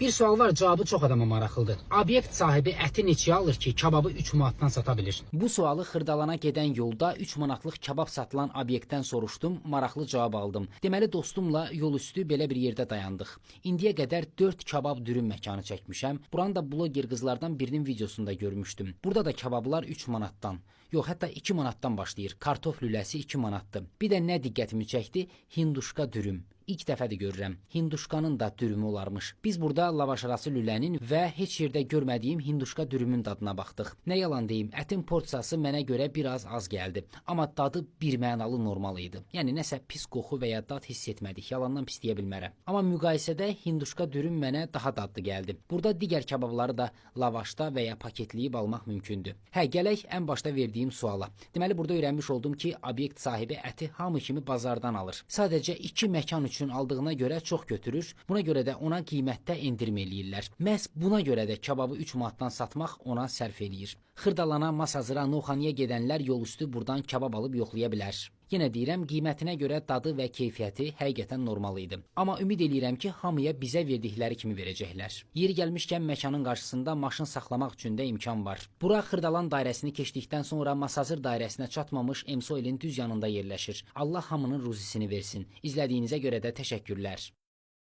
Bir sual var, cavabı çox adama maraqlıdır. Obyekt sahibi əti neçəyə alır ki, kebabı 3 manatdan sata bilir? Bu sualı Xırdalana gedən yolda 3 manatlıq kebab satılan obyektdən soruşdum, maraqlı cavab aldım. Deməli dostumla yol üstü belə bir yerdə dayandıq. İndiyə qədər 4 kebab dürüm məkanı çəkmişəm. Buranı da bloger qızlardan birinin videosunda görmüşdüm. Burada da kebablar 3 manatdan, yox hətta 2 manatdan başlayır. Kartof lüləsi 2 manatdır. Bir də nə diqqətimi çəkdi? Hinduşka dürüm. İlk dəfədir görürəm. Hinduşkanın da dürümü olarmış. Biz burada lavaş arası lülənin və heç yerdə görmədiyim hinduşka dürümün dadına baxdıq. Nə yalan deyim, ətin porsiyası mənə görə biraz az gəldi. Amma dadı birmənalı normal idi. Yəni nəsə pis qoxu və ya dad hiss etmədik. Yalandan pis deyə bilmərəm. Amma müqayisədə hinduşka dürüm mənə daha dadlı gəldi. Burada digər kebabları da lavaşda və ya paketləyib almaq mümkündür. Hə, gələk ən başda verdiyim suala. Deməli burada öyrənmiş oldum ki, obyekt sahibi əti hamı kimi bazardan alır. Sadəcə 2 məkan üçün aldığına görə çox götürür. Buna görə də ona qiymətdə endirim eləyirlər. Məhz buna görə də kebabı 3 manatdan satmaq ona sərf eləyir. Xırdalana, Masazıra, Novxanıya gedənlər yol üstü buradan kebab alıb yoxlaya bilər. Yenə deyirəm, qiymətinə görə dadı və keyfiyyəti həqiqətən normal idi. Amma ümid eləyirəm ki, hamıya bizə verdikləri kimi verəcəklər. Yeri gəlmişkən məkanın qarşısında maşın saxlamaq üçün də imkan var. Bura Xırdalan dairəsini keçdikdən sonra Masazır dairəsinə çatmamış Emsoilin düz yanında yerləşir. Allah hamının ruzisini versin. İzlədiyinizə görə də təşəkkürlər.